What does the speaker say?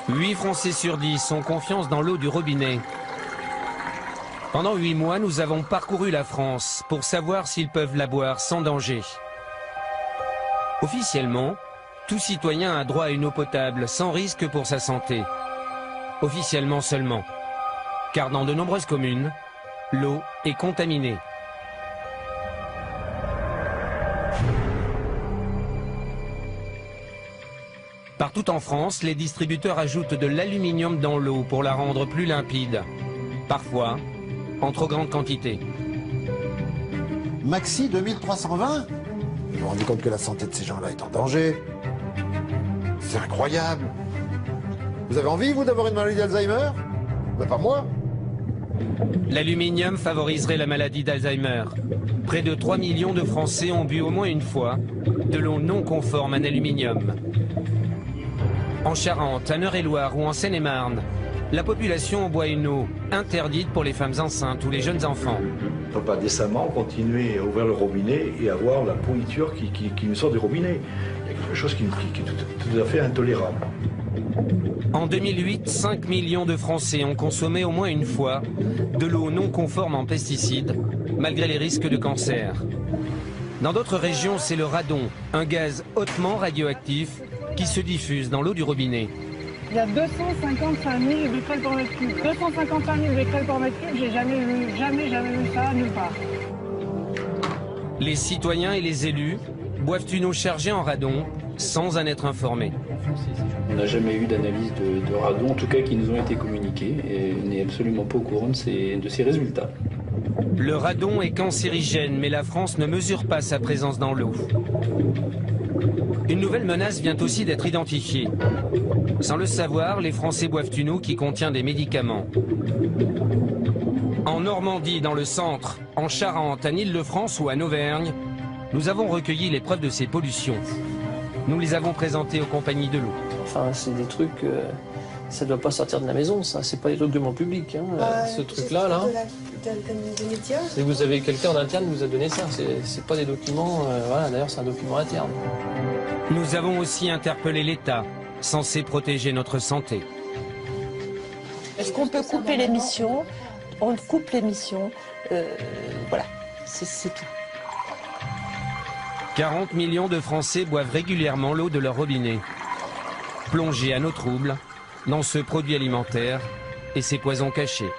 8 Français sur 10 ont confiance dans l'eau du robinet. Pendant 8 mois, nous avons parcouru la France pour savoir s'ils peuvent la boire sans danger. Officiellement, tout citoyen a droit à une eau potable sans risque pour sa santé. Officiellement seulement. Car dans de nombreuses communes, l'eau est contaminée. Partout en France, les distributeurs ajoutent de l'aluminium dans l'eau pour la rendre plus limpide. Parfois, en trop grande quantité. Maxi 2320 ? Vous vous rendez compte que la santé de ces gens-là est en danger? C'est incroyable. Vous avez envie, vous, d'avoir une maladie d'Alzheimer? Ben, pas moi. L'aluminium favoriserait la maladie d'Alzheimer. Près de 3 millions de Français ont bu au moins une fois de l'eau non conforme en aluminium. En Charente, à Eure-et-Loir ou en Seine-et-Marne, la population boit une eau interdite pour les femmes enceintes ou les jeunes enfants. On ne peut pas décemment continuer à ouvrir le robinet et avoir la pourriture qui nous sort du robinet. Il y a quelque chose qui est tout à fait intolérable. En 2008, 5 millions de Français ont consommé au moins une fois de l'eau non conforme en pesticides, malgré les risques de cancer. Dans d'autres régions, c'est le radon, un gaz hautement radioactif qui se diffuse dans l'eau du robinet. Il y a 255 000 becquerels par mètre cube. 255 000 becquerels par mètre cube, j'ai jamais vu ça nulle part. Les citoyens et les élus boivent une eau chargée en radon sans en être informés. On n'a jamais eu d'analyse de radon, en tout cas qui nous ont été communiqués, et on n'est absolument pas au courant de ces résultats. Le radon est cancérigène, mais la France ne mesure pas sa présence dans l'eau. Une nouvelle menace vient aussi d'être identifiée. Sans le savoir, les Français boivent une eau qui contient des médicaments. En Normandie, dans le centre, en Charente, en Île-de-France ou en Auvergne, nous avons recueilli les preuves de ces pollutions. Nous les avons présentées aux compagnies de l'eau. Enfin, c'est des trucs, ça ne doit pas sortir de la maison, ça. C'est pas des documents publics. Hein. Ce truc-là, là. Et vous avez quelqu'un en interne qui vous a donné ça. C'est pas des documents. Voilà, d'ailleurs, c'est un document interne. Nous avons aussi interpellé l'État, censé protéger notre santé. Est-ce qu'on peut couper l'émission? On coupe l'émission. Voilà, c'est tout. 40 millions de Français boivent régulièrement l'eau de leur robinet. Plongés à nos troubles dans ce produit alimentaire et ses poisons cachés.